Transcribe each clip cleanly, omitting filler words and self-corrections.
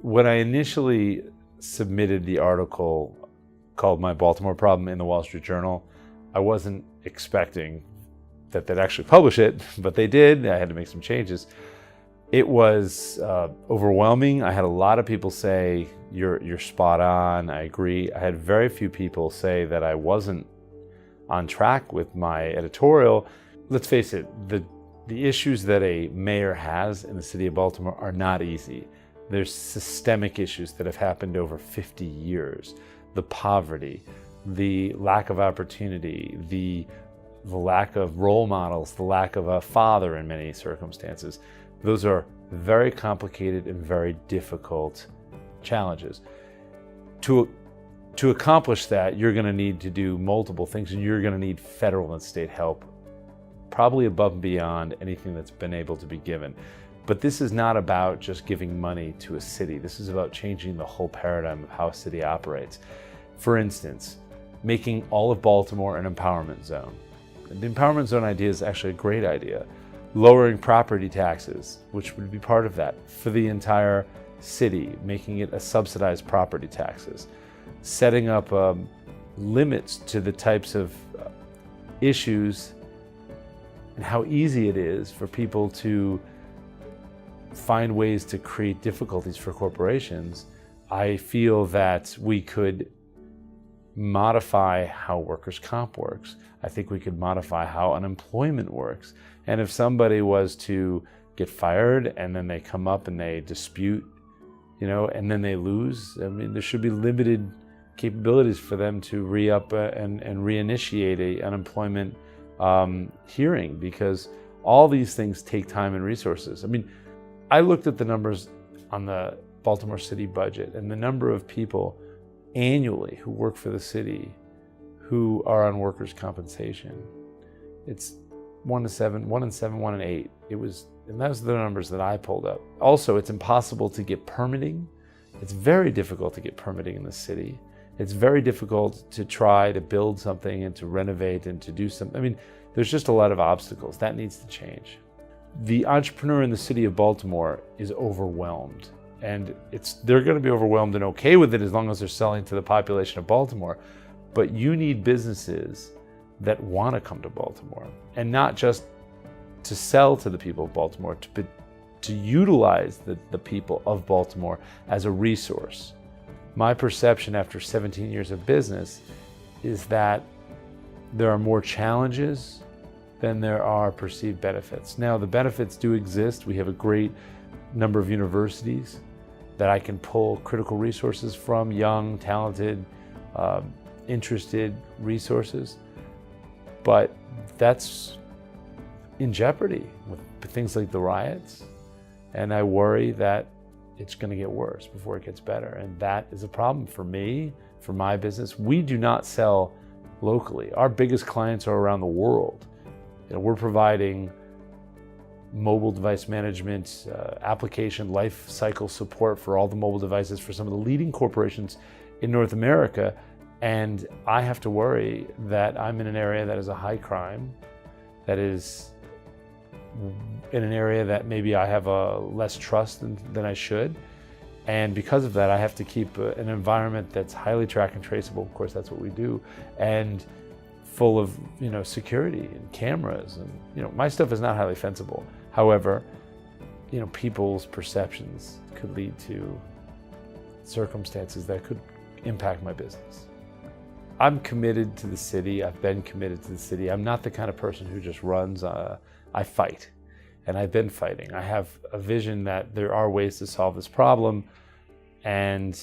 When I initially submitted the article called My Baltimore Problem in the Wall Street Journal, I wasn't expecting that they'd actually publish it, but they did. I had to make some changes. It was overwhelming. I had a lot of people say, you're spot on, I agree. I had very few people say that I wasn't on track with my editorial. Let's face it, the issues that a mayor has in the city of Baltimore are not easy. There's systemic issues that have happened over 50 years. The poverty, the lack of opportunity, the lack of role models, the lack of a father in many circumstances. Those are very complicated and very difficult challenges. To accomplish that, you're going to need to do multiple things, and you're going to need federal and state help, probably above and beyond anything that's been able to be given. But this is not about just giving money to a city. This is about changing the whole paradigm of how a city operates. For instance, making all of Baltimore an empowerment zone. The empowerment zone idea is actually a great idea. Lowering property taxes, which would be part of that, for the entire city, making it a subsidized property taxes. Setting up limits to the types of issues and how easy it is for people to find ways to create difficulties for corporations. I feel that we could modify how workers' comp works. I think we could modify how unemployment works. And if somebody was to get fired and then they come up and they dispute, and then they lose, I mean, there should be limited capabilities for them to re-up and reinitiate a unemployment hearing, because all these things take time and resources. I mean, I looked at the numbers on the Baltimore City budget and the number of people annually who work for the city who are on workers' compensation. It's 1 in 7, 1 in 8. And those are the numbers that I pulled up. Also, it's impossible to get permitting. It's very difficult to get permitting in the city. It's very difficult to try to build something and to renovate and to do something. I mean, there's just a lot of obstacles. That needs to change. The entrepreneur in the city of Baltimore is overwhelmed. And they're going to be overwhelmed and okay with it as long as they're selling to the population of Baltimore. But you need businesses that want to come to Baltimore, and not just to sell to the people of Baltimore, but to utilize the people of Baltimore as a resource. My perception after 17 years of business is that there are more challenges than there are perceived benefits. Now, the benefits do exist. We have a great number of universities that I can pull critical resources from, young, talented, interested resources. But that's in jeopardy with things like the riots. And I worry that it's going to get worse before it gets better. And that is a problem for me, for my business. We do not sell locally. Our biggest clients are around the world. We're providing mobile device management, application life cycle support for all the mobile devices for some of the leading corporations in North America. And I have to worry that I'm in an area that is a high crime, that is in an area that maybe I have less trust than I should. And because of that, I have to keep an environment that's highly track and traceable. Of course, that's what we do. And full of security and cameras, and my stuff is not highly fensible. However, people's perceptions could lead to circumstances that could impact my business. I'm committed to the city. I've been committed to the city. I'm not the kind of person who just runs. I fight, and I've been fighting. I have a vision that there are ways to solve this problem, and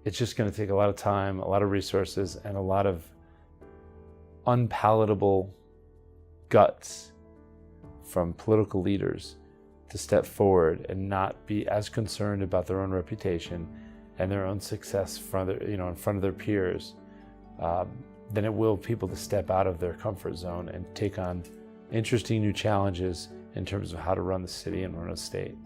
it's just going to take a lot of time, a lot of resources, and a lot of unpalatable guts from political leaders to step forward and not be as concerned about their own reputation and their own success in front of their peers than it will people to step out of their comfort zone and take on interesting new challenges in terms of how to run the city and run a state.